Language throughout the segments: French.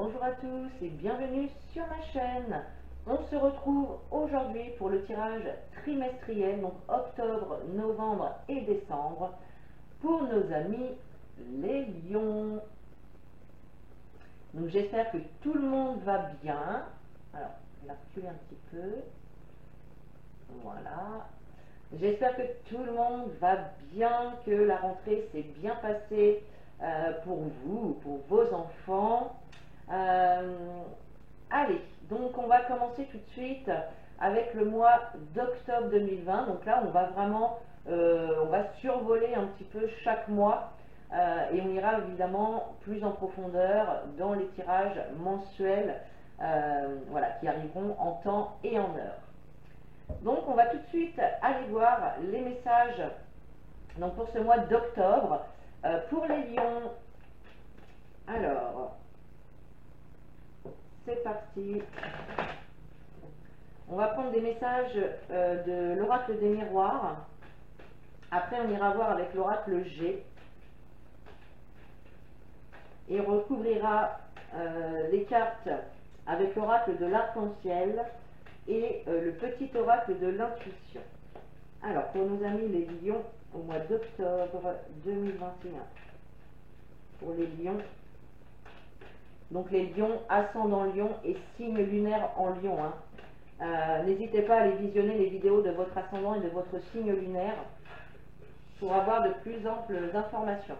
Bonjour à tous et bienvenue sur ma chaîne. On se retrouve aujourd'hui pour le tirage trimestriel, donc octobre, novembre et décembre, pour nos amis les lions. Donc j'espère que tout le monde va bien. Alors, on va reculer un petit peu. Voilà. J'espère que tout le monde va bien, que la rentrée s'est bien passée pour vous, pour vos enfants. Allez, donc on va commencer tout de suite avec le mois d'octobre 2020. Donc là, on va vraiment, on va survoler un petit peu chaque mois et on ira évidemment plus en profondeur dans les tirages mensuels, voilà, qui arriveront en temps et en heure. Donc on va tout de suite aller voir les messages donc pour ce mois d'octobre pour les lions. Alors, c'est parti. On va prendre des messages de l'oracle des miroirs. Après, on ira voir avec l'oracle G. Et on recouvrira les cartes avec l'oracle de l'arc-en-ciel et le petit oracle de l'intuition. Alors, pour nos amis les lions, au mois d'octobre 2021. Pour les lions, donc les lions, ascendant lion et signe lunaire en lion. N'hésitez pas à aller visionner les vidéos de votre ascendant et de votre signe lunaire pour avoir de plus amples informations.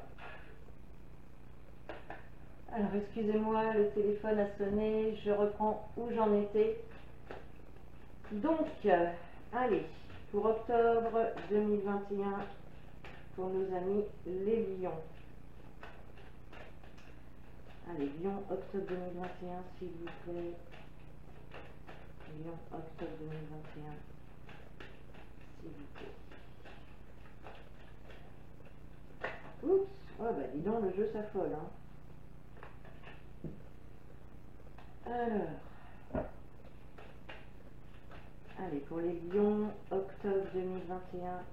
Alors, excusez-moi, le téléphone a sonné, je reprends où j'en étais. Donc, allez, pour octobre 2021, pour nos amis les lions. Allez, lion, octobre 2021, s'il vous plaît. Lion, octobre 2021, s'il vous plaît. Oups, oh bah dis donc, le jeu s'affole, Alors, allez, pour les lions, octobre 2021,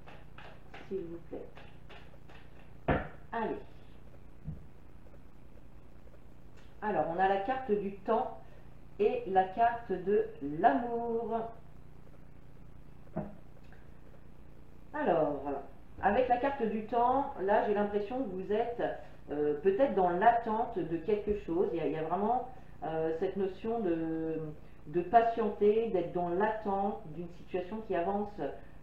s'il vous plaît. Allez. Alors, on a la carte du temps et la carte de l'amour. Alors, avec la carte du temps, là, j'ai l'impression que vous êtes peut-être dans l'attente de quelque chose. Il y a vraiment cette notion de patienter, d'être dans l'attente d'une situation qui avance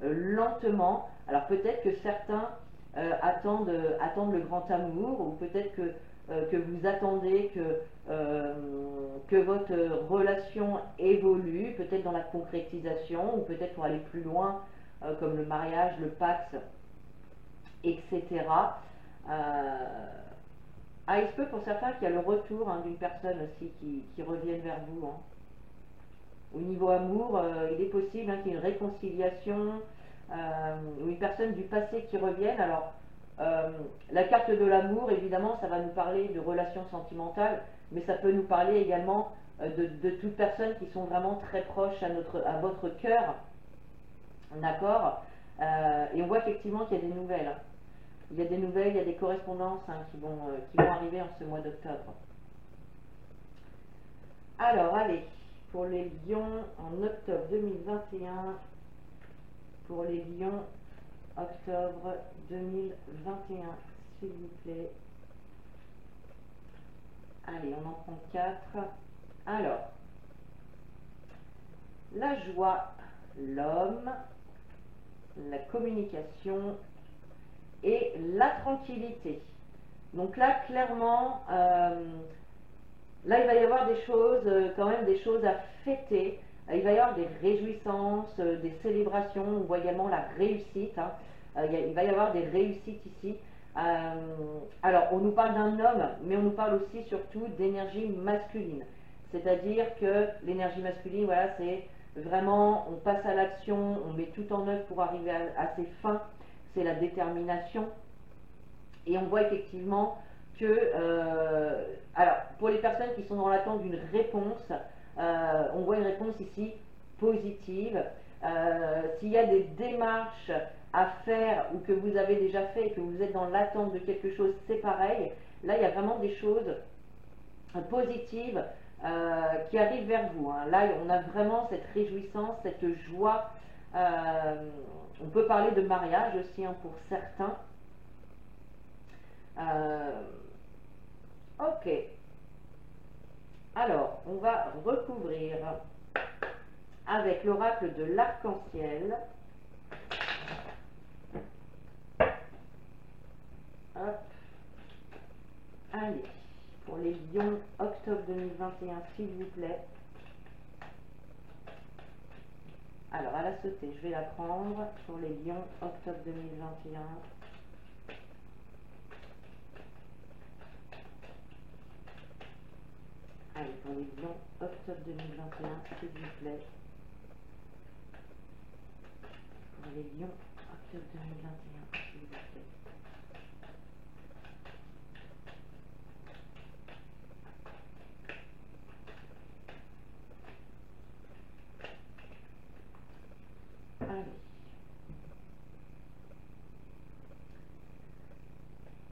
lentement. Alors, peut-être que certains attendent le grand amour, ou peut-être que vous attendez que votre relation évolue, peut-être dans la concrétisation, ou peut-être pour aller plus loin, comme le mariage, le pacte, etc. Il se peut pour certains qu'il y a le retour d'une personne aussi qui revienne vers vous. Au niveau amour, il est possible qu'il y ait une réconciliation, ou une personne du passé qui revienne. Alors, la carte de l'amour, évidemment, ça va nous parler de relations sentimentales, mais ça peut nous parler également de toutes personnes qui sont vraiment très proches à votre cœur. D'accord. Et on voit effectivement qu'il y a des nouvelles. Il y a des nouvelles, il y a des correspondances qui vont arriver en ce mois d'octobre. Alors, allez, pour les lions en octobre 2021, pour les lions, octobre 2021, s'il vous plaît. Allez, on en prend 4. Alors, la joie, l'homme, la communication et la tranquillité. Donc là, clairement, là, il va y avoir des choses, quand même des choses à fêter. Il va y avoir des réjouissances, des célébrations. On voit également la réussite. Il va y avoir des réussites ici. Alors, on nous parle d'un homme, mais on nous parle aussi surtout d'énergie masculine. C'est-à-dire que l'énergie masculine, voilà, c'est vraiment, on passe à l'action, on met tout en œuvre pour arriver à ses fins. C'est la détermination. Et on voit effectivement que, alors, pour les personnes qui sont dans l'attente d'une réponse, on voit une réponse ici positive. S'il y a des démarches à faire ou que vous avez déjà fait et que vous êtes dans l'attente de quelque chose, c'est pareil. Là, il y a vraiment des choses positive qui arrive vers vous. Hein. Là, on a vraiment cette réjouissance, cette joie. On peut parler de mariage aussi hein, pour certains. Ok. Alors, on va recouvrir avec l'oracle de l'arc-en-ciel. Hop. Allez, pour les lions, octobre 2021, s'il vous plaît. Alors, à la sautée, je vais la prendre pour les lions, octobre 2021. Allez, pour les lions, octobre 2021, s'il vous plaît. Pour les lions, octobre 2021, s'il vous plaît.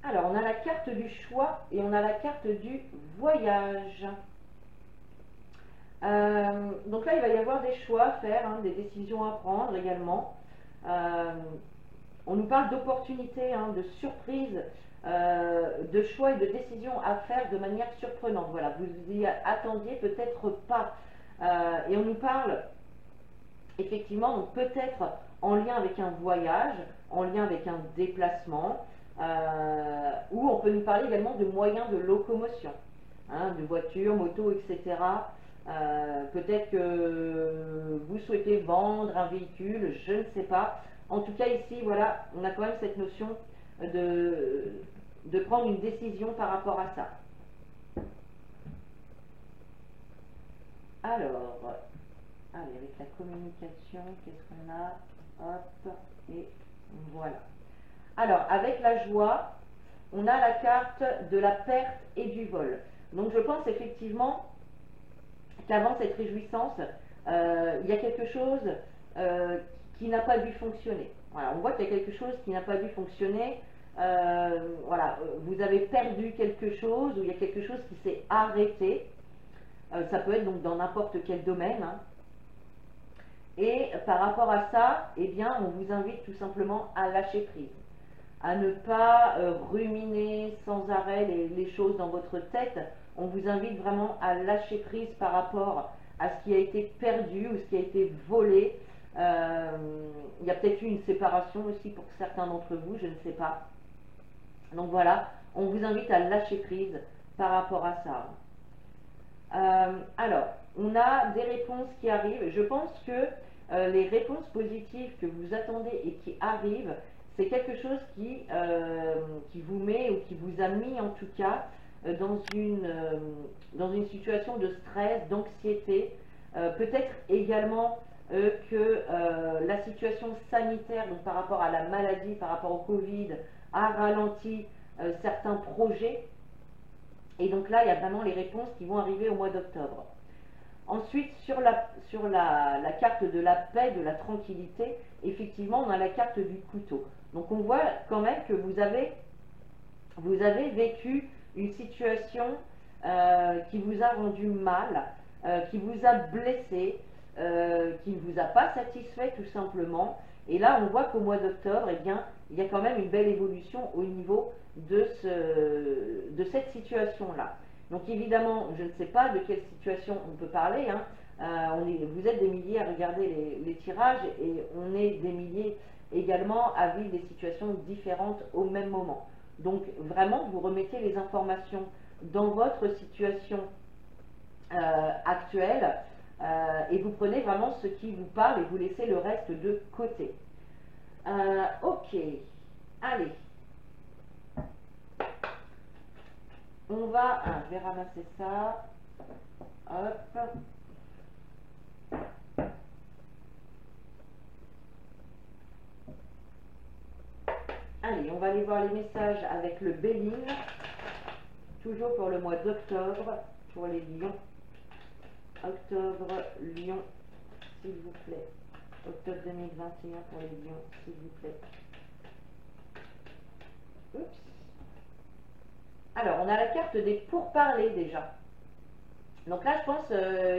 Alors, on a la carte du choix et on a la carte du voyage. Donc là, il va y avoir des choix à faire, hein, des décisions à prendre également. On nous parle d'opportunités, hein, de surprises, de choix et de décisions à faire de manière surprenante. Voilà, vous y attendiez peut-être pas. Et on nous parle effectivement, peut-être en lien avec un voyage, en lien avec un déplacement, ou on peut nous parler également de moyens de locomotion, hein, de voitures, motos, etc. Peut-être que vous souhaitez vendre un véhicule, je ne sais pas. En tout cas ici, voilà, on a quand même cette notion de prendre une décision par rapport à ça. Alors, allez, avec la communication, qu'est-ce qu'on a? Hop, et voilà. Alors, avec la joie, on a la carte de la perte et du vol. Donc, je pense effectivement qu'avant cette réjouissance, il y a quelque chose qui n'a pas dû fonctionner. Voilà, on voit qu'il y a quelque chose qui n'a pas dû fonctionner. Voilà, vous avez perdu quelque chose ou il y a quelque chose qui s'est arrêté. Ça peut être donc dans n'importe quel domaine. Hein. Et par rapport à ça, eh bien, on vous invite tout simplement à lâcher prise, à ne pas ruminer sans arrêt les choses dans votre tête. On vous invite vraiment à lâcher prise par rapport à ce qui a été perdu ou ce qui a été volé. Il y a peut-être eu une séparation aussi pour certains d'entre vous, je ne sais pas. Donc voilà, on vous invite à lâcher prise par rapport à ça. Alors, on a des réponses qui arrivent. Je pense que les réponses positives que vous attendez et qui arrivent, c'est quelque chose qui vous met ou qui vous a mis en tout cas dans une situation de stress, d'anxiété. Peut-être également que la situation sanitaire, donc par rapport à la maladie, par rapport au Covid, a ralenti certains projets. Et donc là, il y a vraiment les réponses qui vont arriver au mois d'octobre. Ensuite, sur la carte de la paix, de la tranquillité, effectivement, on a la carte du couteau. Donc on voit quand même que vous avez vécu une situation qui vous a rendu mal, qui vous a blessé, qui ne vous a pas satisfait tout simplement. Et là, on voit qu'au mois d'octobre, eh bien, il y a quand même une belle évolution au niveau de cette situation-là. Donc évidemment, je ne sais pas de quelle situation on peut parler. Hein. Vous êtes des milliers à regarder les tirages et on est des milliers également à vivre des situations différentes au même moment. Donc vraiment, vous remettez les informations dans votre situation actuelle et vous prenez vraiment ce qui vous parle et vous laissez le reste de côté. Ok, allez. Je vais ramasser ça. Hop. Allez, on va aller voir les messages avec le Béline. Toujours pour le mois d'octobre, pour les lions. Octobre, lion, s'il vous plaît. Octobre 2021 pour les lions, s'il vous plaît. Oups. Alors, on a la carte des pourparlers déjà. Donc là, je pense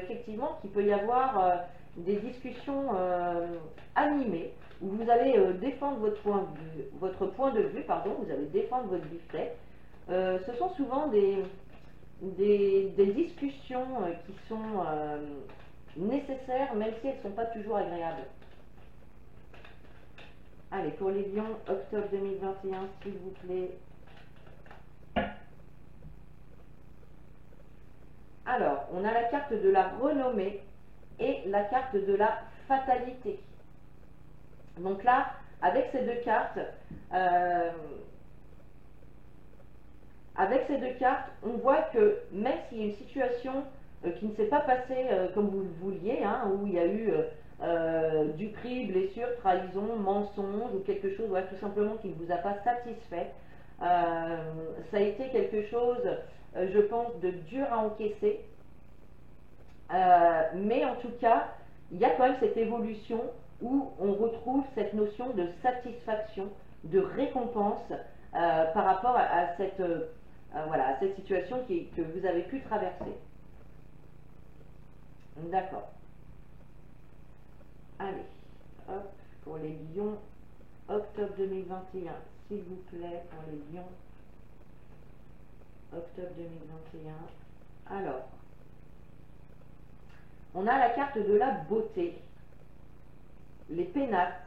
effectivement qu'il peut y avoir des discussions animées où vous allez défendre votre point de vue, pardon, vous allez défendre votre buffet. Ce sont souvent des discussions qui sont nécessaires, même si elles ne sont pas toujours agréables. Allez, pour les lions, octobre 2021, s'il vous plaît. Alors, on a la carte de la renommée et la carte de la fatalité. Donc là, avec ces deux cartes, on voit que même s'il y a une situation qui ne s'est pas passée comme vous le vouliez, hein, où il y a eu du prix, blessure, trahison, mensonge ou quelque chose, ouais, tout simplement qui ne vous a pas satisfait, ça a été quelque chose, je pense, de dur à encaisser. Mais en tout cas, il y a quand même cette évolution où on retrouve cette notion de satisfaction, de récompense par rapport à cette, voilà, à cette situation que vous avez pu traverser. D'accord. Allez, hop, pour les lions, octobre 2021, s'il vous plaît, pour les lions, octobre 2021. Alors, on a la carte de la beauté, les pénates,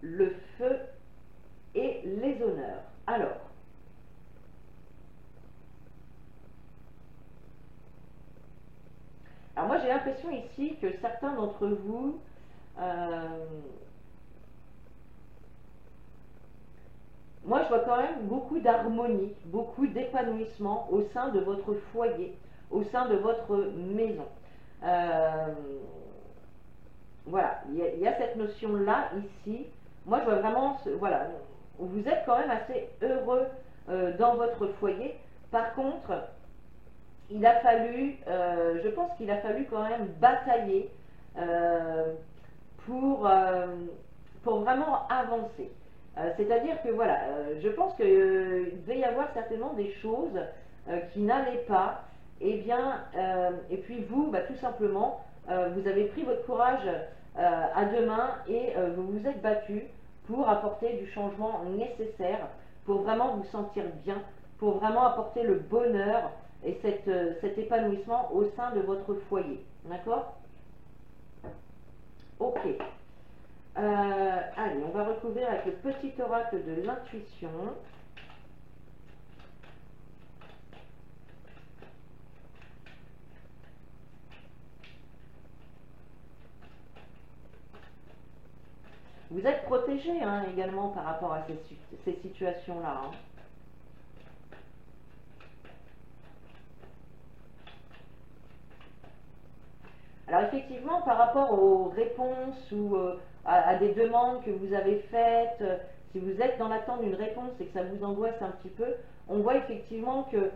le feu et les honneurs. Alors moi j'ai l'impression ici que certains d'entre vous moi je vois quand même beaucoup d'harmonie, beaucoup d'épanouissement au sein de votre foyer, au sein de votre maison. Voilà, il y a cette notion-là ici. Moi, je vois vraiment, voilà, vous êtes quand même assez heureux dans votre foyer. Par contre, il a fallu, je pense qu'il a fallu quand même batailler pour vraiment avancer. C'est-à-dire que voilà, je pense qu'il devait y avoir certainement des choses qui n'allaient pas. Et bien, et puis vous, bah, tout simplement, vous avez pris votre courage à deux mains et vous vous êtes battu pour apporter du changement nécessaire, pour vraiment vous sentir bien, pour vraiment apporter le bonheur et cet épanouissement au sein de votre foyer. D'accord? Ok. Allez, on va recouvrir avec le petit oracle de l'intuition. Vous êtes protégé hein, également par rapport à ces situations-là. Hein. Alors effectivement, par rapport aux réponses ou à des demandes que vous avez faites, si vous êtes dans l'attente d'une réponse et que ça vous angoisse un petit peu, on voit effectivement que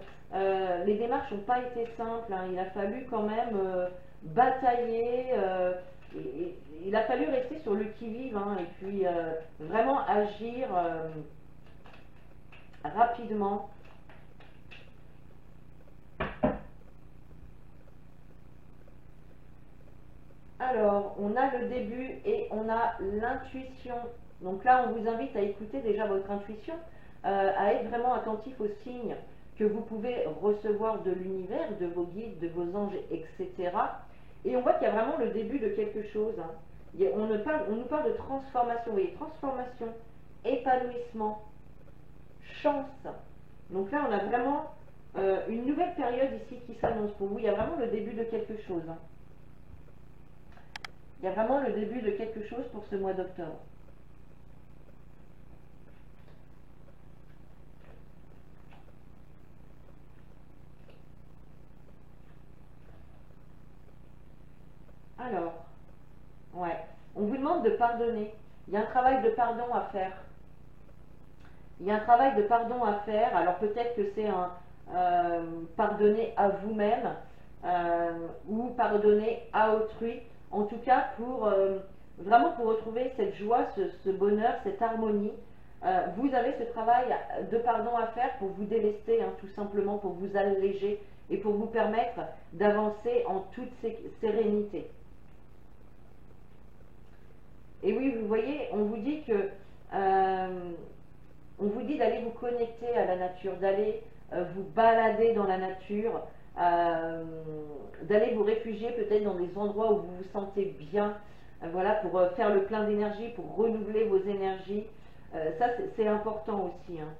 les démarches n'ont pas été simples. Hein. Il a fallu quand même batailler, il a fallu rester sur le qui-vive hein, et puis vraiment agir rapidement. Alors, on a le début et on a l'intuition. Donc là, on vous invite à écouter déjà votre intuition, à être vraiment attentif aux signes que vous pouvez recevoir de l'univers, de vos guides, de vos anges, etc. Et on voit qu'il y a vraiment le début de quelque chose. Hein. On nous parle de transformation. Vous voyez, transformation, épanouissement, chance. Donc là, on a vraiment une nouvelle période ici qui s'annonce pour vous. Il y a vraiment le début de quelque chose. Hein. Il y a vraiment le début de quelque chose pour ce mois d'octobre. Alors, ouais, on vous demande de pardonner. Il y a un travail de pardon à faire. Il y a un travail de pardon à faire. Alors peut-être que c'est un pardonner à vous-même ou pardonner à autrui. En tout cas, pour vraiment pour retrouver cette joie, ce bonheur, cette harmonie vous avez ce travail de pardon à faire pour vous délester, hein, tout simplement pour vous alléger et pour vous permettre d'avancer en toute sérénité. Et oui, vous voyez, on vous dit que on vous dit d'aller vous connecter à la nature, d'aller vous balader dans la nature, d'aller vous réfugier peut-être dans des endroits où vous vous sentez bien, voilà, pour faire le plein d'énergie, pour renouveler vos énergies. Ça, c'est important aussi, hein.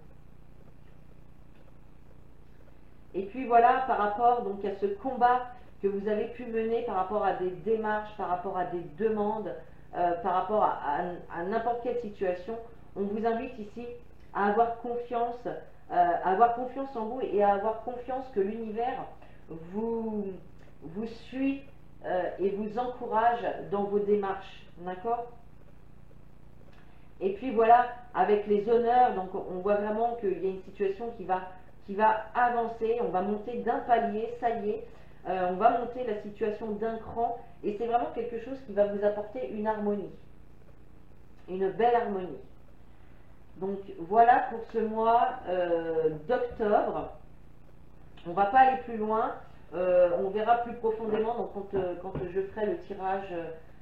Et puis voilà, par rapport donc à ce combat que vous avez pu mener par rapport à des démarches, par rapport à des demandes, par rapport à n'importe quelle situation, on vous invite ici à avoir confiance en vous et à avoir confiance que l'univers vous suit et vous encourage dans vos démarches, d'accord? Et puis voilà, avec les honneurs, donc on voit vraiment qu'il y a une situation qui va avancer, on va monter d'un palier, ça y est, on va monter la situation d'un cran, et c'est vraiment quelque chose qui va vous apporter une harmonie, une belle harmonie. Donc voilà pour ce mois d'octobre. On ne va pas aller plus loin, on verra plus profondément donc, quand je ferai le tirage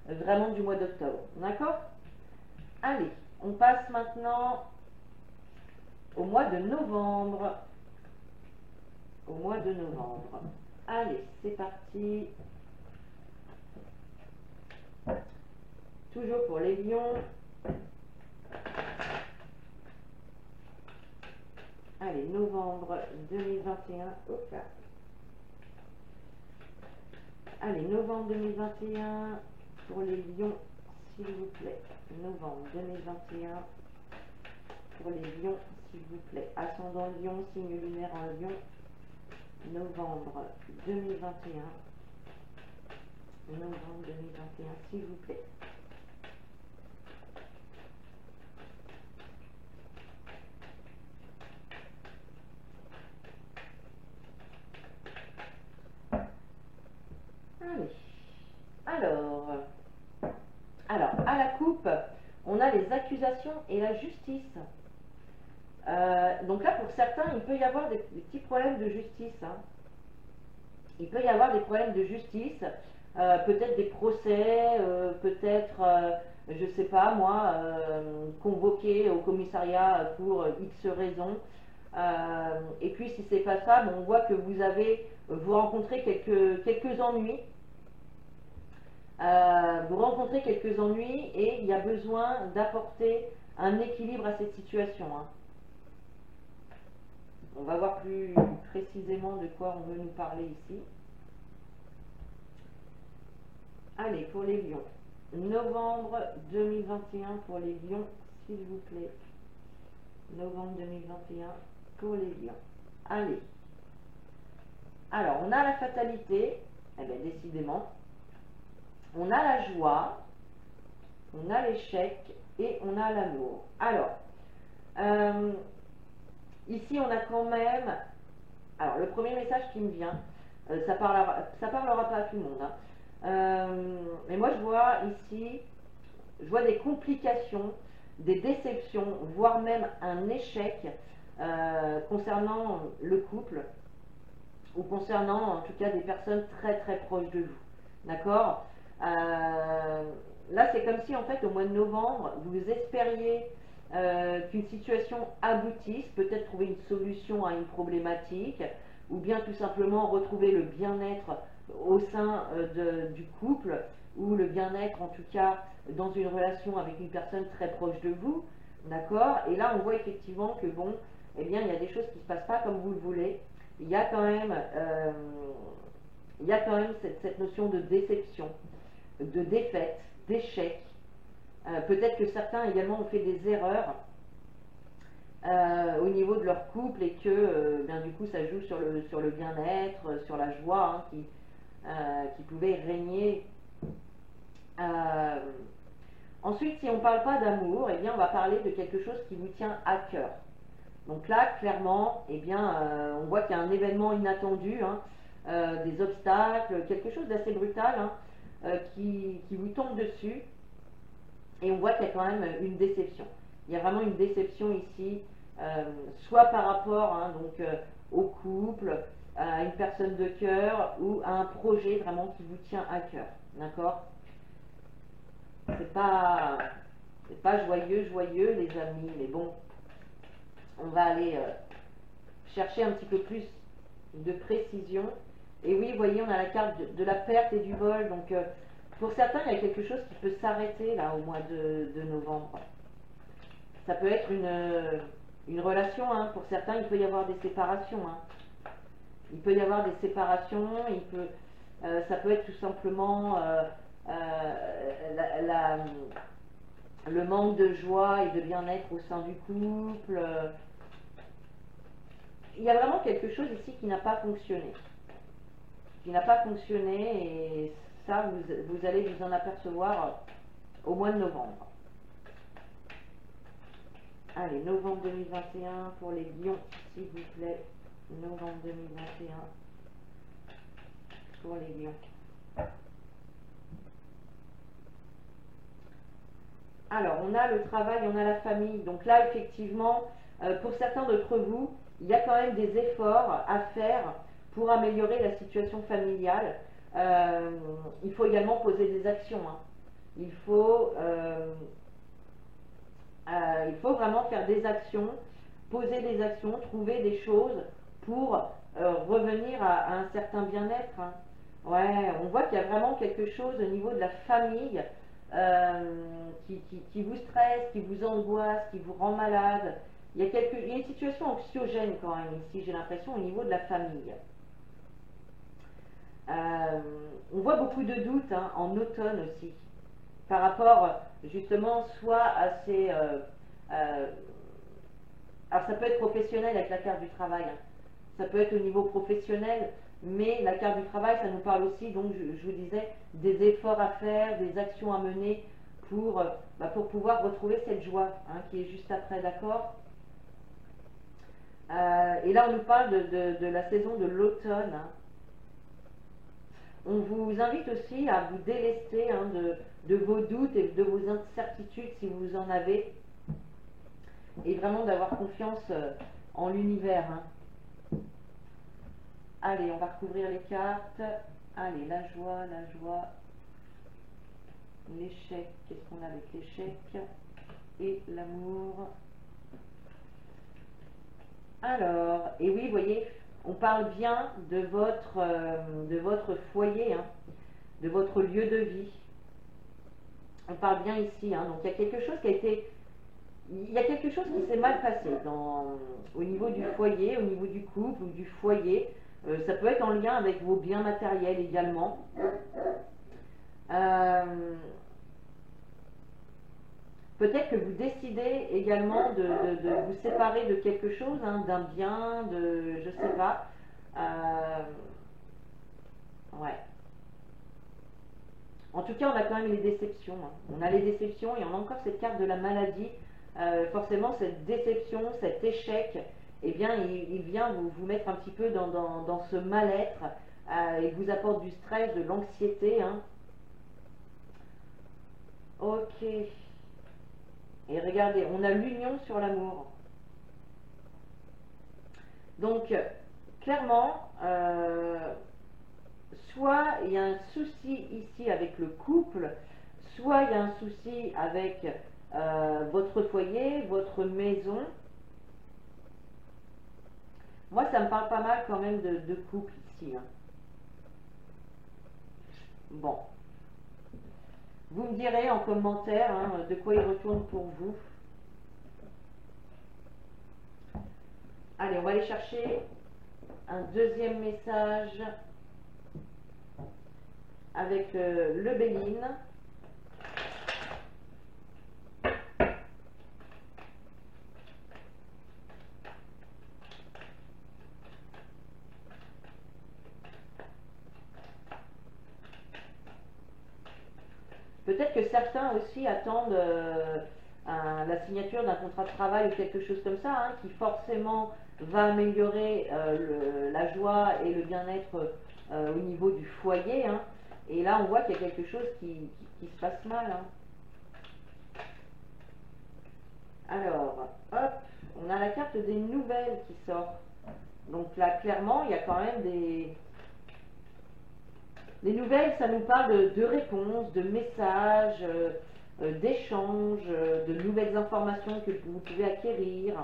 vraiment du mois d'octobre. D'accord? Allez, on passe maintenant au mois de novembre. Au mois de novembre. Allez, c'est parti. Toujours pour les lions. Allez, novembre 2021. Hop là. Allez, novembre 2021 pour les lions, s'il vous plaît. Novembre 2021 pour les lions, s'il vous plaît. Ascendant lion, signe lunaire en lion. Novembre 2021. Novembre 2021, s'il vous plaît. Allez. Alors, à la coupe, on a les accusations et la justice. Donc là, pour certains, il peut y avoir des petits problèmes de justice, hein. Il peut y avoir des problèmes de justice, peut-être des procès, peut-être, je ne sais pas moi, convoqué au commissariat pour X raisons. Et puis si c'est pas ça, bon, on voit que vous rencontrez quelques ennuis. Vous rencontrez quelques ennuis et il y a besoin d'apporter un équilibre à cette situation, hein. On va voir plus précisément de quoi on veut nous parler ici. Allez, pour les lions. Novembre 2021 pour les lions, s'il vous plaît. Novembre 2021 pour les lions. Allez. Alors, on a la fatalité. Eh bien, décidément. On a la joie. On a l'échec. Et on a l'amour. Alors, ici, on a quand même... Alors, le premier message qui me vient, ça parlera pas à tout le monde, hein. Mais moi, je vois ici, je vois des complications, des déceptions, voire même un échec concernant le couple ou concernant, en tout cas, des personnes très très proches de vous. D'accord? Là, c'est comme si, en fait, au mois de novembre, vous espériez qu'une situation aboutisse, peut-être trouver une solution à une problématique, ou bien tout simplement retrouver le bien-être au sein du couple, ou le bien-être en tout cas dans une relation avec une personne très proche de vous, d'accord? Et là on voit effectivement que bon, eh bien il y a des choses qui ne se passent pas comme vous le voulez, il y a quand même cette notion de déception, de défaite, d'échec. Peut-être que certains également ont fait des erreurs au niveau de leur couple et que bien, du coup ça joue sur le bien-être, sur la joie, hein, qui pouvait régner. Ensuite, si on ne parle pas d'amour, eh bien on va parler de quelque chose qui vous tient à cœur. Donc là, clairement, eh bien, on voit qu'il y a un événement inattendu, hein, des obstacles, quelque chose d'assez brutal, hein, qui vous tombe dessus. Et on voit qu'il y a quand même une déception. Il y a vraiment une déception ici, soit par rapport au couple, à une personne de cœur ou à un projet vraiment qui vous tient à cœur. D'accord? C'est pas joyeux, joyeux les amis, mais bon, on va aller chercher un petit peu plus de précision. Et oui, vous voyez, on a la carte de la perte et du vol. Donc, pour certains, il y a quelque chose qui peut s'arrêter là au mois de novembre. Ça peut être une relation. Hein. Pour certains, il peut y avoir des séparations. Hein. Il peut y avoir des séparations. Ça peut être tout simplement le manque de joie et de bien-être au sein du couple. Il y a vraiment quelque chose ici qui n'a pas fonctionné. Et ça, vous allez vous en apercevoir au mois de novembre. Allez, novembre 2021 pour les lions, s'il vous plaît. Novembre 2021 pour les lions. Alors, on a le travail, on a la famille. Donc là, effectivement, pour certains d'entre vous, il y a quand même des efforts à faire pour améliorer la situation familiale. Il faut également poser des actions. Hein. Il faut vraiment faire des actions, poser des actions, trouver des choses pour revenir à un certain bien-être. Hein. Ouais, on voit qu'il y a vraiment quelque chose au niveau de la famille qui vous stresse, qui vous angoisse, qui vous rend malade. Il y a une situation anxiogène quand même ici, j'ai l'impression, au niveau de la famille. On voit beaucoup de doutes hein, en automne aussi, par rapport justement soit à ces... alors ça peut être professionnel avec la carte du travail, hein. Ça peut être au niveau professionnel, mais la carte du travail, ça nous parle aussi, donc je vous disais, des efforts à faire, des actions à mener pour pouvoir retrouver cette joie hein, qui est juste après, d'accord? Et là, on nous parle de la saison de l'automne. Hein. On vous invite aussi à vous délester hein, de vos doutes et de vos incertitudes si vous en avez, et vraiment d'avoir confiance en l'univers. Hein. Allez, on va recouvrir les cartes. Allez, la joie, l'échec. Qu'est-ce qu'on a avec l'échec? Et l'amour. Alors, et oui, vous voyez, on parle bien de votre foyer, hein, de votre lieu de vie. On parle bien ici, hein, donc il y a quelque chose qui s'est mal passé au niveau du foyer, au niveau du couple ou du foyer. Ça peut être en lien avec vos biens matériels également. Peut-être que vous décidez également de vous séparer de quelque chose, hein, d'un bien, je sais pas. Ouais. En tout cas, on a quand même les déceptions. Hein. On a les déceptions et on a encore cette carte de la maladie. Forcément, cette déception, cet échec, eh bien, il vient vous mettre un petit peu dans ce mal-être. Il vous apporte du stress, de l'anxiété. Hein. Ok. Et regardez, on a l'union sur l'amour. Donc, clairement, soit il y a un souci ici avec le couple, soit il y a un souci avec votre foyer, votre maison. Moi, ça me parle pas mal quand même de couple ici. Hein. Bon. Vous me direz en commentaire hein, de quoi il retourne pour vous. Allez, on va aller chercher un deuxième message avec le Béline. Peut-être que certains aussi attendent la signature d'un contrat de travail ou quelque chose comme ça, hein, qui forcément va améliorer la joie et le bien-être au niveau du foyer. Hein. Et là, on voit qu'il y a quelque chose qui se passe mal. Hein. Alors, hop, on a la carte des nouvelles qui sort. Donc là, clairement, il y a quand même des... Les nouvelles, ça nous parle de réponses, de messages, d'échanges, de nouvelles informations que vous pouvez acquérir.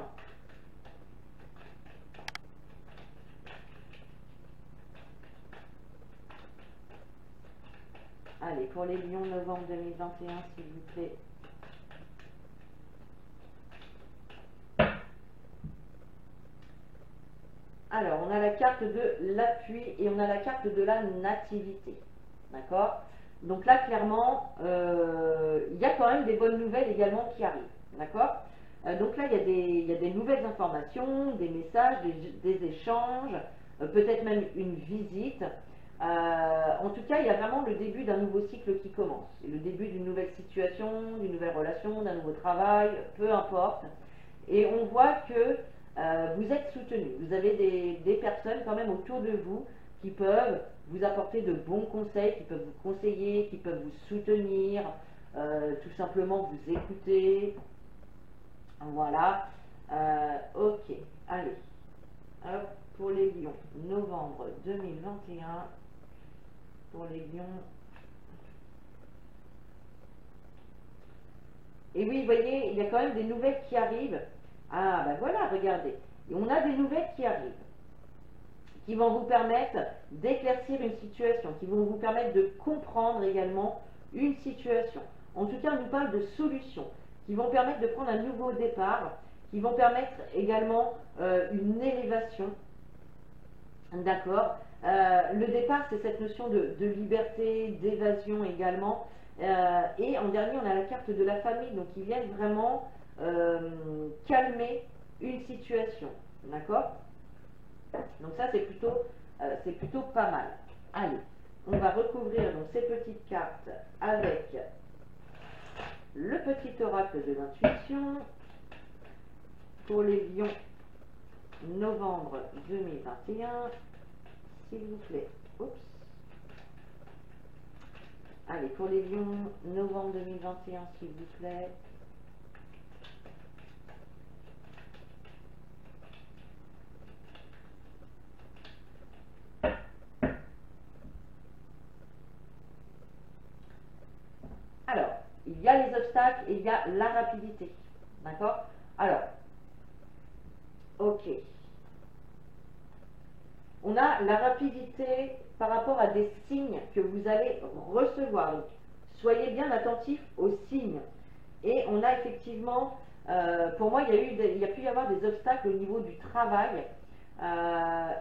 Allez, pour les lions, novembre 2021, s'il vous plaît. Alors, on a la carte de l'appui et on a la carte de la nativité. D'accord? Donc là, clairement, il y a quand même des bonnes nouvelles également qui arrivent. D'accord? Donc là, il y a des nouvelles informations, des messages, des échanges, peut-être même une visite. En tout cas, il y a vraiment le début d'un nouveau cycle qui commence. Et le début d'une nouvelle situation, d'une nouvelle relation, d'un nouveau travail, peu importe. Et on voit que vous êtes soutenu. Vous avez des personnes quand même autour de vous qui peuvent vous apporter de bons conseils, qui peuvent vous conseiller, qui peuvent vous soutenir, tout simplement vous écouter. Voilà. Ok, allez. Hop, pour les lions, novembre 2021. Pour les lions. Et oui, vous voyez, il y a quand même des nouvelles qui arrivent. Ah, ben voilà, regardez. Et on a des nouvelles qui arrivent, qui vont vous permettre d'éclaircir une situation, qui vont vous permettre de comprendre également une situation. En tout cas, on nous parle de solutions, qui vont permettre de prendre un nouveau départ, qui vont permettre également une élévation. D'accord. Le départ, c'est cette notion de liberté, d'évasion également. Et en dernier, on a la carte de la famille, donc qui vient vraiment calmer une situation. D'accord? Donc ça, c'est plutôt pas mal. Allez, on va recouvrir donc ces petites cartes avec le petit oracle de l'intuition pour les lions novembre 2021, s'il vous plaît. Oups. Allez, pour les lions novembre 2021, s'il vous plaît. Alors, il y a les obstacles et il y a la rapidité. D'accord? Alors, ok. On a la rapidité par rapport à des signes que vous allez recevoir. Donc, soyez bien attentifs aux signes. Et on a effectivement, pour moi, il y a pu y avoir des obstacles au niveau du travail.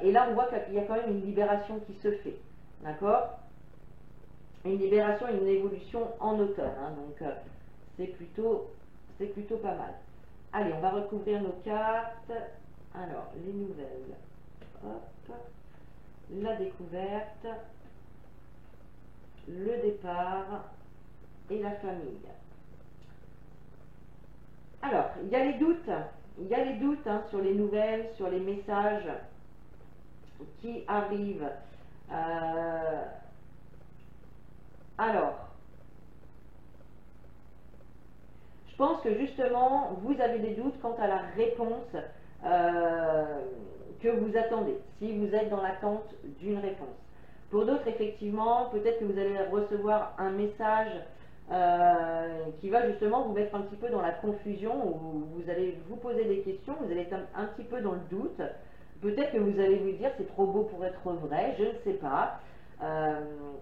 Et là, on voit qu'il y a quand même une libération qui se fait. D'accord? Une libération et une évolution en hauteur. Hein, donc, c'est plutôt pas mal. Allez, on va recouvrir nos cartes. Alors, les nouvelles. Hop. La découverte. Le départ. Et la famille. Alors, il y a les doutes. Il y a les doutes hein, sur les nouvelles, sur les messages qui arrivent. Alors, je pense que justement, vous avez des doutes quant à la réponse que vous attendez, si vous êtes dans l'attente d'une réponse. Pour d'autres, effectivement, peut-être que vous allez recevoir un message qui va justement vous mettre un petit peu dans la confusion, où vous allez vous poser des questions, vous allez être un petit peu dans le doute. Peut-être que vous allez vous dire c'est trop beau pour être vrai, je ne sais pas.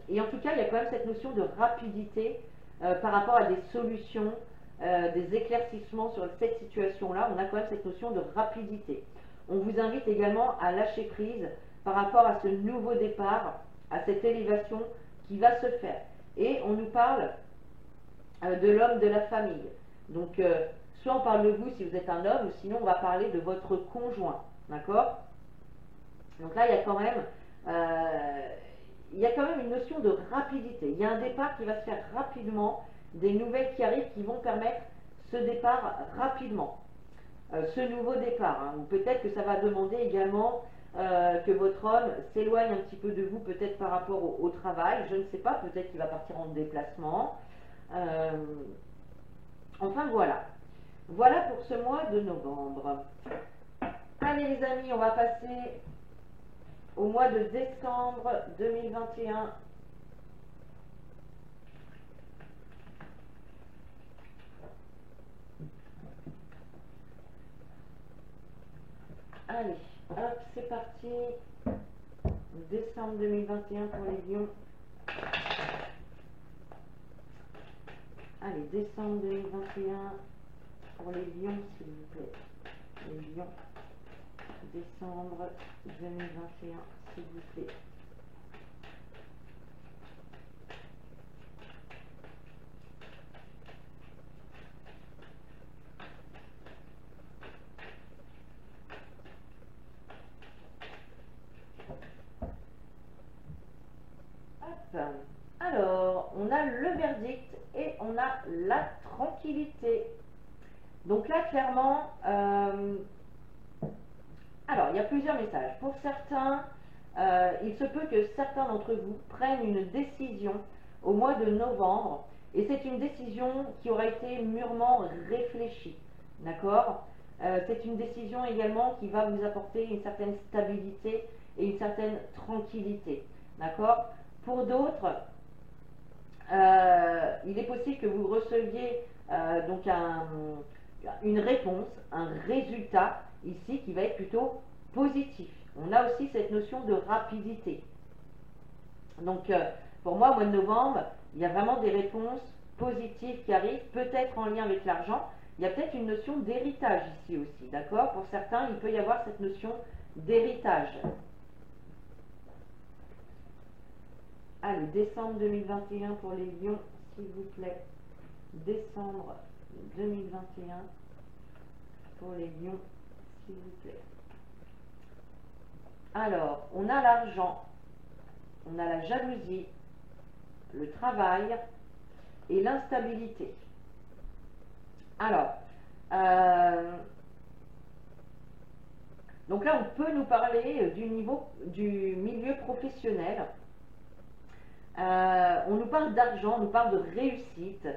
Et en tout cas, il y a quand même cette notion de rapidité par rapport à des solutions, des éclaircissements sur cette situation-là. On a quand même cette notion de rapidité. On vous invite également à lâcher prise par rapport à ce nouveau départ, à cette élévation qui va se faire. Et on nous parle de l'homme de la famille. Donc, soit on parle de vous si vous êtes un homme, ou sinon on va parler de votre conjoint. D'accord? Donc là, il y a quand même une notion de rapidité. Il y a un départ qui va se faire rapidement, des nouvelles qui arrivent qui vont permettre ce départ rapidement. Ce nouveau départ. Hein. Ou peut-être que ça va demander également que votre homme s'éloigne un petit peu de vous, peut-être par rapport au travail. Je ne sais pas, peut-être qu'il va partir en déplacement. Enfin voilà. Voilà pour ce mois de novembre. Allez les amis, on va passer au mois de décembre 2021. Allez, hop, c'est parti. Décembre 2021 pour les lions. Allez, décembre 2021 pour les lions, s'il vous plaît. Les lions. Décembre 2021, s'il vous plaît. Hop. Alors, on a le verdict et on a la tranquillité. Donc là, clairement, alors, il y a plusieurs messages. Pour certains, il se peut que certains d'entre vous prennent une décision au mois de novembre, et c'est une décision qui aura été mûrement réfléchie, d'accord? C'est une décision également qui va vous apporter une certaine stabilité et une certaine tranquillité, d'accord? Pour d'autres, il est possible que vous receviez donc une réponse, un résultat ici qui va être plutôt positif. On a aussi cette notion de rapidité. Donc pour moi, au mois de novembre, il y a vraiment des réponses positives qui arrivent, peut-être en lien avec l'argent. Il y a peut-être une notion d'héritage ici aussi, d'accord? Pour certains, il peut y avoir cette notion d'héritage. Allez, décembre 2021 pour les lions, s'il vous plaît. Décembre 2021 pour les lions, s'il vous plaît. Alors, on a l'argent, on a la jalousie, le travail et l'instabilité. Alors, donc là, on peut nous parler du milieu professionnel. On nous parle d'argent, on nous parle de réussite,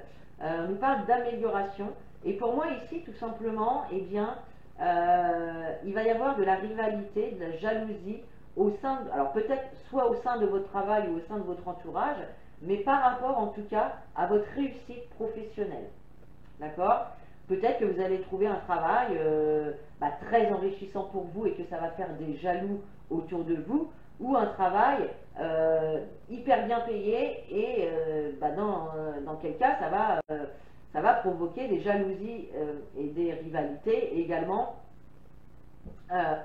on nous parle d'amélioration. Et pour moi ici, tout simplement, eh bien, il va y avoir de la rivalité, de la jalousie au sein, alors peut-être soit au sein de votre travail ou au sein de votre entourage, mais par rapport en tout cas à votre réussite professionnelle. D'accord? Peut-être que vous allez trouver un travail très enrichissant pour vous et que ça va faire des jaloux autour de vous, ou un travail hyper bien payé et dans quel cas ça va provoquer des jalousies et des rivalités également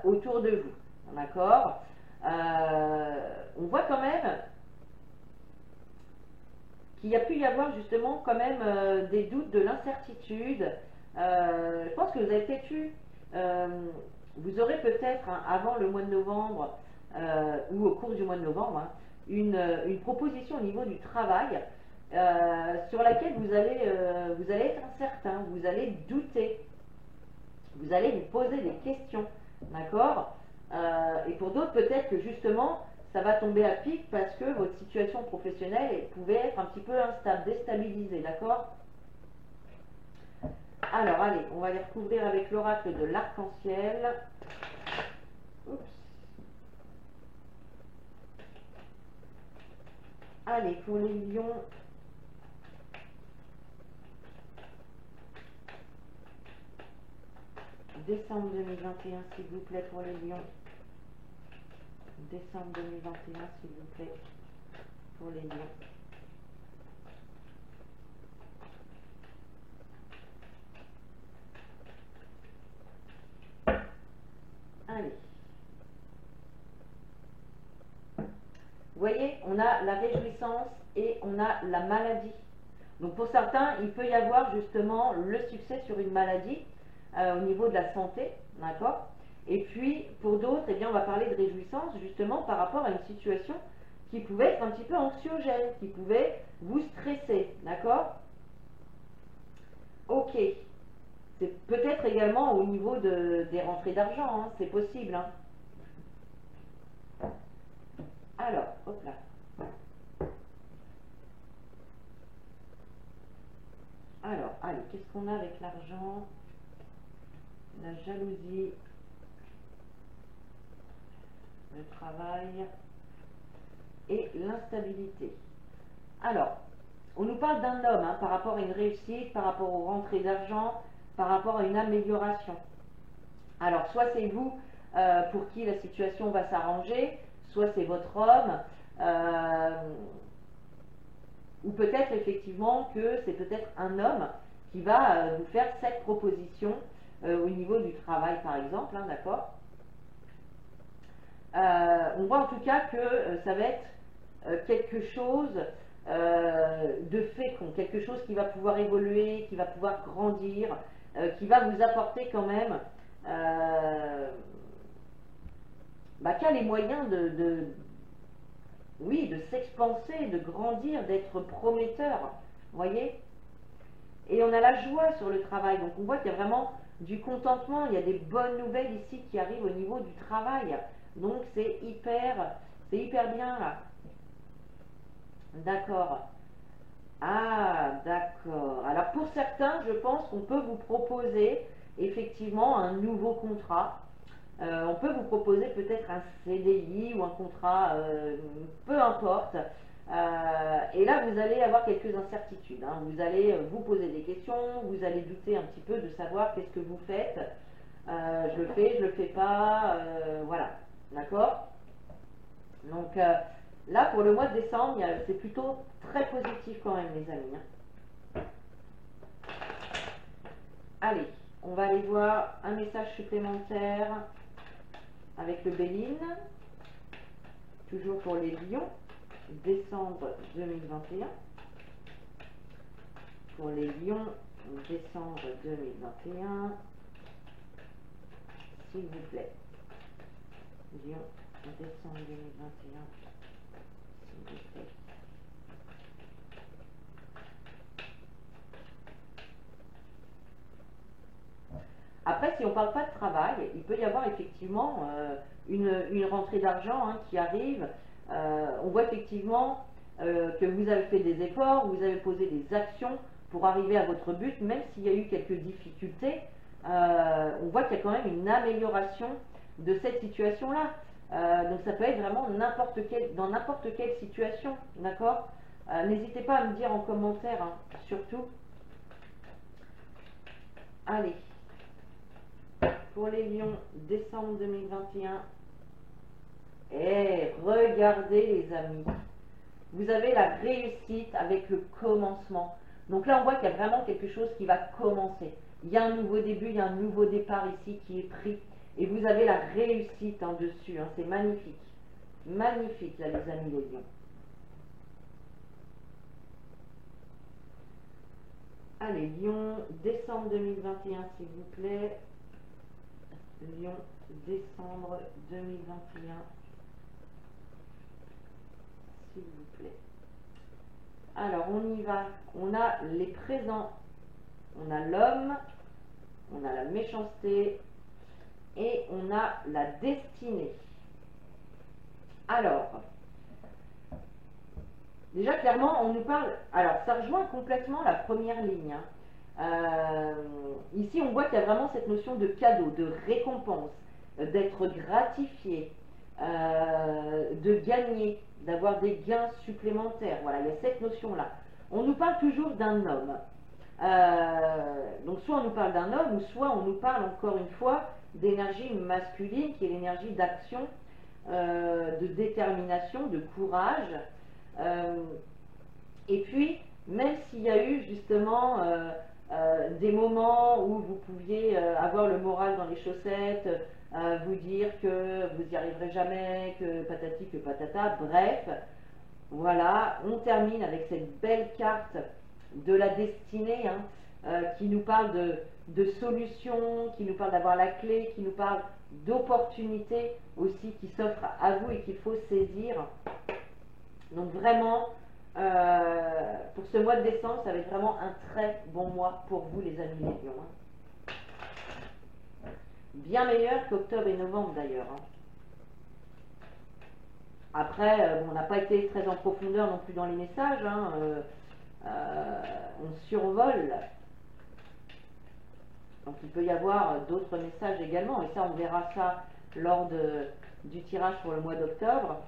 autour de vous. D'accord? On voit quand même qu'il y a pu y avoir justement quand même des doutes, de l'incertitude. Je pense que vous avez peut-être eu, vous aurez peut-être avant le mois de novembre ou au cours du mois de novembre une proposition au niveau du travail sur laquelle vous allez être incertain, vous allez douter, vous allez vous poser des questions, d'accord? Et pour d'autres, peut-être que justement, ça va tomber à pic parce que votre situation professionnelle pouvait être un petit peu instable, déstabilisée, d'accord? Alors, allez, on va les recouvrir avec l'oracle de l'arc-en-ciel. Oups. Allez, pour les lions, décembre 2021, s'il vous plaît, pour les lions. Décembre 2021, s'il vous plaît, pour les lions. Allez. Vous voyez, on a la réjouissance et on a la maladie. Donc pour certains, il peut y avoir justement le succès sur une maladie au niveau de la santé, d'accord? Et puis pour d'autres, eh bien, on va parler de réjouissance justement par rapport à une situation qui pouvait être un petit peu anxiogène, qui pouvait vous stresser, d'accord? Ok. C'est peut-être également au niveau des rentrées d'argent, hein, c'est possible. Hein. Alors, hop là. Alors, allez, qu'est-ce qu'on a avec l'argent? la jalousie, le travail et l'instabilité. Alors, on nous parle d'un homme par rapport à une réussite, par rapport aux rentrées d'argent, par rapport à une amélioration. Alors, soit c'est vous pour qui la situation va s'arranger, soit c'est votre homme, ou peut-être effectivement que c'est peut-être un homme qui va vous faire cette proposition au niveau du travail, par exemple, d'accord. On voit en tout cas que ça va être quelque chose de fécond, quelque chose qui va pouvoir évoluer, qui va pouvoir grandir, qui va vous apporter quand même, qui a les moyens oui, de s'expanser, de grandir, d'être prometteur, vous voyez. Et on a la joie sur le travail, donc on voit qu'il y a vraiment du contentement, il y a des bonnes nouvelles ici qui arrivent au niveau du travail, donc c'est hyper bien là. D'accord. Ah, d'accord. Alors pour certains, je pense qu'on peut vous proposer effectivement un nouveau contrat. On peut vous proposer peut-être un CDI ou un contrat, peu importe. Et là, vous allez avoir quelques incertitudes. Vous allez vous poser des questions, vous allez douter un petit peu de savoir qu'est-ce que vous faites. Je le fais, je le fais pas, voilà. D'accord? Donc là, pour le mois de décembre, c'est plutôt très positif quand même, les amis. Allez, on va aller voir un message supplémentaire avec le Béline, toujours pour les lions, décembre 2021. Pour les lions, décembre 2021, s'il vous plaît. Lion, décembre 2021, s'il vous plaît. Après, si on ne parle pas de travail, il peut y avoir effectivement une rentrée d'argent qui arrive. On voit effectivement que vous avez fait des efforts, vous avez posé des actions pour arriver à votre but, même s'il y a eu quelques difficultés. On voit qu'il y a quand même une amélioration de cette situation-là. Donc ça peut être vraiment dans n'importe quelle situation, d'accord. N'hésitez pas à me dire en commentaire, surtout. Allez. Pour les lions, décembre 2021. Et regardez les amis, vous avez la réussite avec le commencement. Donc là on voit qu'il y a vraiment quelque chose qui va commencer. Il y a un nouveau début, il y a un nouveau départ ici qui est pris. Et vous avez la réussite dessus, c'est magnifique. Magnifique là les amis les lions. Allez, Lion, décembre 2021 s'il vous plaît. Lion, décembre 2021, s'il vous plaît. Alors, on y va. On a les présents. On a l'homme, on a la méchanceté et on a la destinée. Alors, déjà, clairement, on nous parle... Alors, ça rejoint complètement la première ligne. Ici, on voit qu'il y a vraiment cette notion de cadeau, de récompense, d'être gratifié, de gagner, d'avoir des gains supplémentaires. Voilà, il y a cette notion-là. On nous parle toujours d'un homme. Donc, soit on nous parle d'un homme, ou soit on nous parle encore une fois d'énergie masculine, qui est l'énergie d'action, de détermination, de courage. Et puis, même s'il y a eu justement des moments où vous pouviez avoir le moral dans les chaussettes, vous dire que vous n'y arriverez jamais, que patati, que patata, bref, voilà, on termine avec cette belle carte de la destinée qui nous parle de solutions, qui nous parle d'avoir la clé, qui nous parle d'opportunités aussi qui s'offrent à vous et qu'il faut saisir. Donc vraiment, pour ce mois de décembre, ça va être vraiment un très bon mois pour vous les amis les lions. Bien meilleur qu'octobre et novembre d'ailleurs. Après, on n'a pas été très en profondeur non plus dans les messages. On survole. Donc il peut y avoir d'autres messages également, et ça on verra ça lors du tirage pour le mois d'octobre.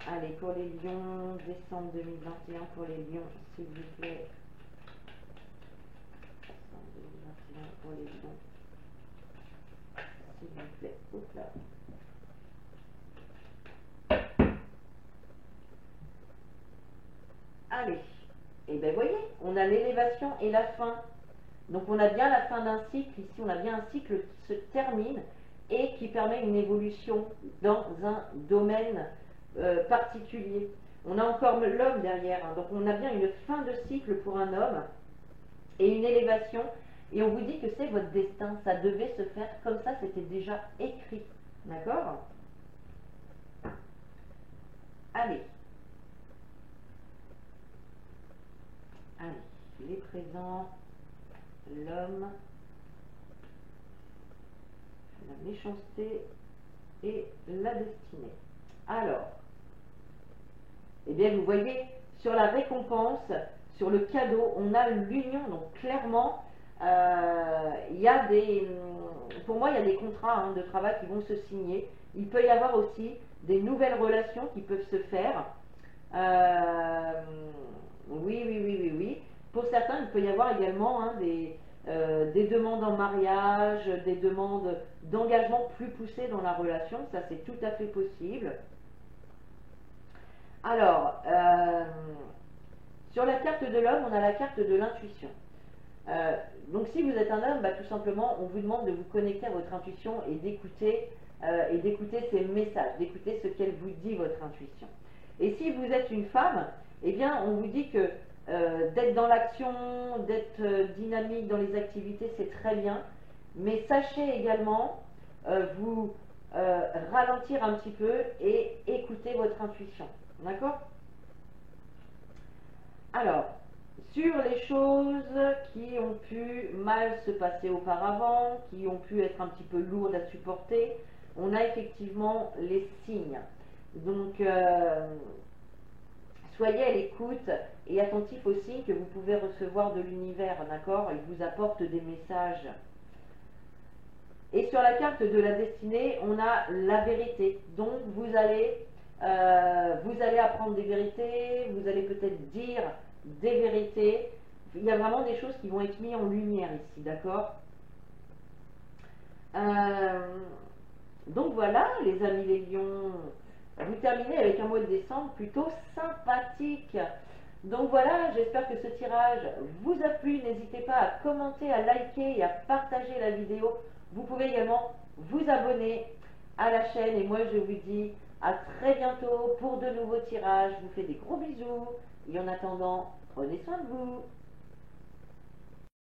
Allez, pour les lions, décembre 2021 pour les lions, s'il vous plaît. Décembre 2021 pour les lions, s'il vous plaît. Hop là. Allez, et bien voyez, on a l'élévation et la fin. Donc on a bien la fin d'un cycle, ici on a bien un cycle qui se termine et qui permet une évolution dans un domaine particulier. On a encore l'homme derrière, hein, donc on a bien une fin de cycle pour un homme et une élévation. Et on vous dit que c'est votre destin, ça devait se faire comme ça, c'était déjà écrit. D'accord? Allez. Allez, les présents, l'homme, la méchanceté et la destinée. Alors, eh bien vous voyez, sur la récompense, sur le cadeau, on a l'union, donc clairement, il y a pour moi, il y a des contrats de travail qui vont se signer. Il peut y avoir aussi des nouvelles relations qui peuvent se faire. Oui. Pour certains, il peut y avoir également des demandes en mariage, des demandes d'engagement plus poussées dans la relation. Ça, c'est tout à fait possible. Alors, sur la carte de l'homme, on a la carte de l'intuition. Donc, si vous êtes un homme, tout simplement, on vous demande de vous connecter à votre intuition et d'écouter ces messages, d'écouter ce qu'elle vous dit, votre intuition. Et si vous êtes une femme, eh bien, on vous dit que d'être dans l'action, d'être dynamique dans les activités, c'est très bien. Mais sachez également vous ralentir un petit peu et écouter votre intuition. D'accord? Alors, sur les choses qui ont pu mal se passer auparavant, qui ont pu être un petit peu lourdes à supporter, on a effectivement les signes. Donc, soyez à l'écoute et attentif aux signes que vous pouvez recevoir de l'univers, d'accord? Il vous apporte des messages. Et sur la carte de la destinée, on a la vérité. Donc, vous allez apprendre des vérités, vous allez peut-être dire des vérités. Il y a vraiment des choses qui vont être mises en lumière ici, d'accord? Donc voilà, les amis les lions, vous terminez avec un mois de décembre plutôt sympathique. Donc voilà, j'espère que ce tirage vous a plu. N'hésitez pas à commenter, à liker et à partager la vidéo. Vous pouvez également vous abonner à la chaîne. Et moi, je vous dis à très bientôt pour de nouveaux tirages. Je vous fais des gros bisous. Et en attendant, prenez soin de vous.